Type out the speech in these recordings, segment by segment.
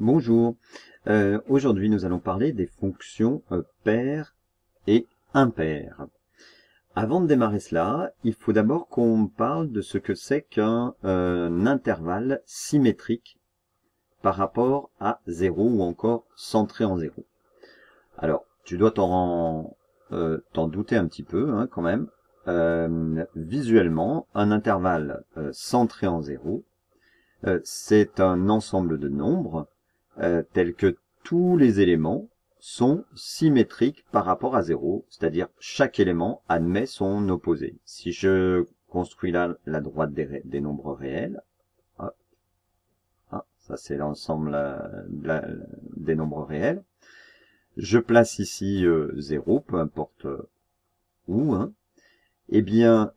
Bonjour, aujourd'hui nous allons parler des fonctions paires et impaires. Avant de démarrer cela, il faut d'abord qu'on parle de ce que c'est qu'un intervalle symétrique par rapport à 0 ou encore centré en 0. Alors, tu dois t'en douter un petit peu hein, quand même. Visuellement, un intervalle centré en 0, c'est un ensemble de nombres tels que tous les éléments sont symétriques par rapport à 0, c'est-à-dire chaque élément admet son opposé. Si je construis là la droite des nombres réels, hop, ça c'est l'ensemble des nombres réels, je place ici 0, peu importe où, hein, et bien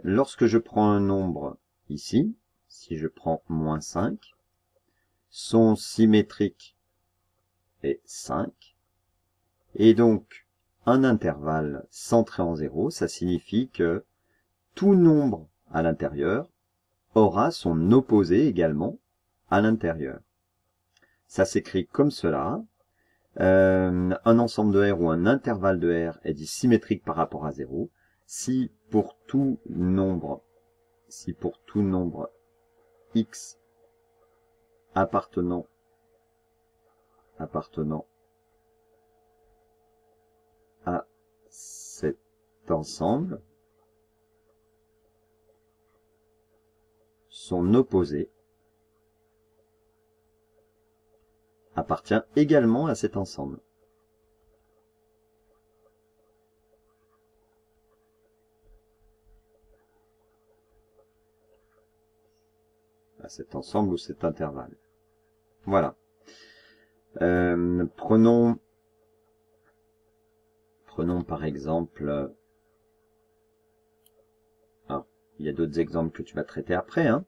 lorsque je prends un nombre ici, si je prends moins 5, son symétrique est 5. Et donc, un intervalle centré en 0, ça signifie que tout nombre à l'intérieur aura son opposé également à l'intérieur. Ça s'écrit comme cela. Un ensemble de R ou un intervalle de R est dit symétrique par rapport à 0 si pour tout nombre x appartenant à cet ensemble, son opposé appartient également à cet ensemble. À cet ensemble ou cet intervalle. Voilà. Prenons par exemple, il y a d'autres exemples que tu vas traiter après, hein.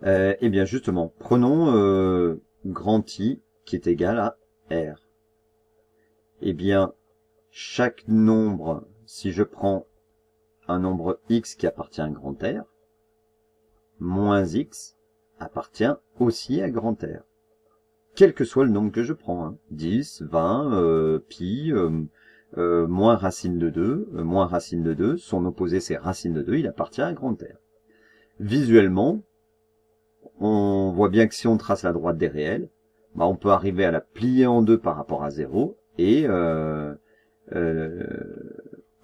Eh bien justement, prenons grand I qui est égal à R. Eh bien, chaque nombre, si je prends un nombre x qui appartient à grand R, moins x appartient aussi à grand R. Quel que soit le nombre que je prends, hein, 10, 20, pi, moins racine de 2, son opposé c'est racine de 2, il appartient à grand R. Visuellement, on voit bien que si on trace la droite des réels, bah on peut arriver à la plier en deux par rapport à 0, et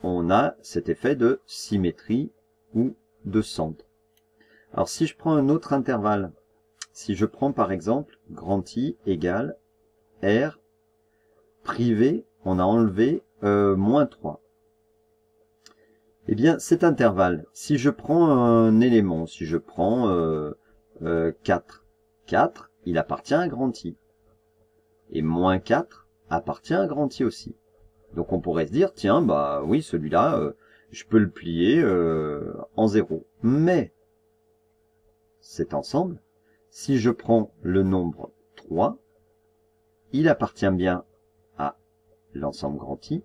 on a cet effet de symétrie ou de centre. Alors si je prends un autre intervalle, si je prends par exemple grand I égale R privé, on a enlevé moins 3. Eh bien cet intervalle, si je prends un élément, si je prends 4, il appartient à grand I. Et moins 4 appartient à grand I aussi. Donc on pourrait se dire, tiens, bah oui, celui-là, je peux le plier en 0. Mais cet ensemble, si je prends le nombre 3, il appartient bien à l'ensemble grand I,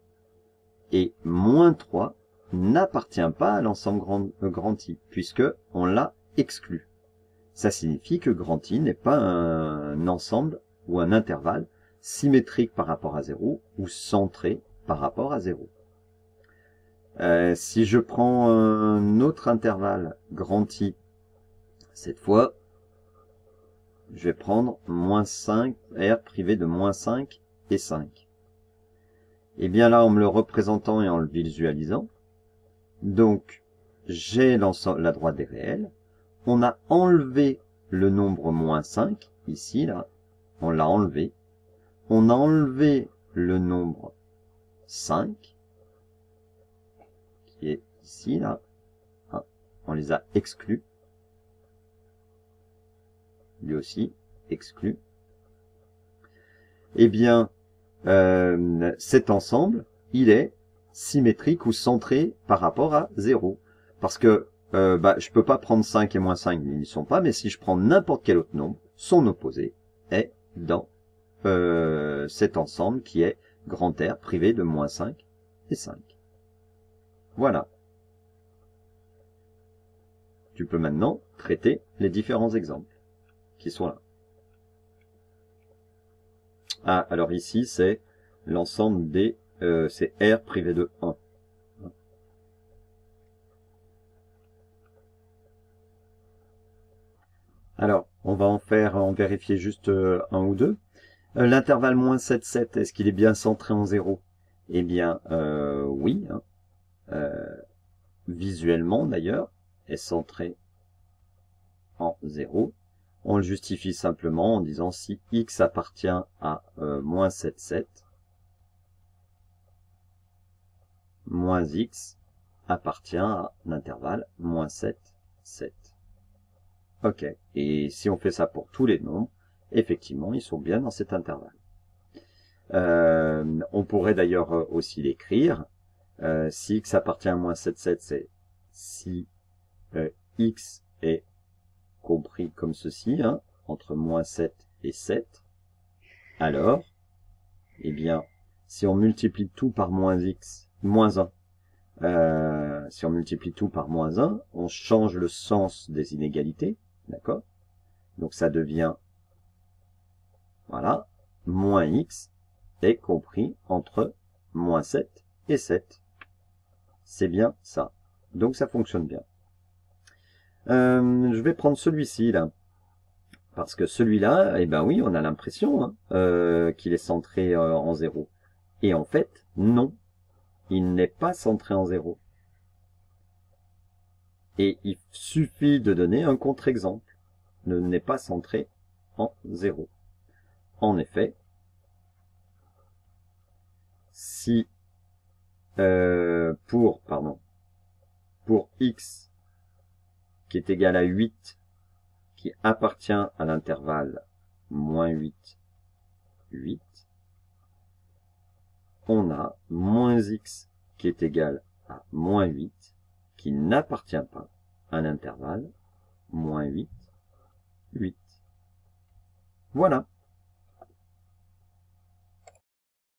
et moins 3 n'appartient pas à l'ensemble grand I, puisque on l'a exclu. Ça signifie que grand I n'est pas un ensemble ou un intervalle symétrique par rapport à 0 ou centré par rapport à 0. Si je prends un autre intervalle grand I, cette fois, je vais prendre moins 5, R privé de moins 5 et 5. Et bien là, en me le représentant et en le visualisant, donc j'ai la droite des réels, on a enlevé le nombre moins 5, ici, là, on l'a enlevé. On a enlevé le nombre 5, qui est ici, là. On les a exclus. Lui aussi, exclu. Eh bien, cet ensemble, il est symétrique ou centré par rapport à 0. Parce que je peux pas prendre 5 et moins 5, ils n'y sont pas, mais si je prends n'importe quel autre nombre, son opposé est dans cet ensemble qui est grand R privé de moins 5 et 5. Voilà. Tu peux maintenant traiter les différents exemples qui sont là. Ah, alors ici, c'est l'ensemble des... c'est R privé de 1. Alors, on va en vérifier juste un ou deux. L'intervalle moins 7, 7, est-ce qu'il est bien centré en 0? Eh bien, oui. Hein. Visuellement, d'ailleurs, est centré en 0. On le justifie simplement en disant si x appartient à moins 7, 7, moins x appartient à l'intervalle moins 7, 7. Ok, et si on fait ça pour tous les nombres, effectivement, ils sont bien dans cet intervalle. On pourrait d'ailleurs aussi l'écrire. Si x appartient à moins 7, 7, c'est si x est compris comme ceci, hein, entre moins 7 et 7, alors, eh bien, si on multiplie tout par moins x, moins 1, si on multiplie tout par moins 1, on change le sens des inégalités, d'accord? Donc ça devient, voilà, moins x est compris entre moins 7 et 7. C'est bien ça. Donc ça fonctionne bien. Je vais prendre celui-ci, là. Parce que celui-là, eh ben oui, on a l'impression hein, qu'il est centré en 0. Et en fait, non. Il n'est pas centré en 0. Et il suffit de donner un contre-exemple. Il n'est pas centré en 0. En effet, si pour x qui est égal à 8, qui appartient à l'intervalle moins 8, 8, on a moins x qui est égal à moins 8, qui n'appartient pas à l'intervalle moins 8, 8. Voilà.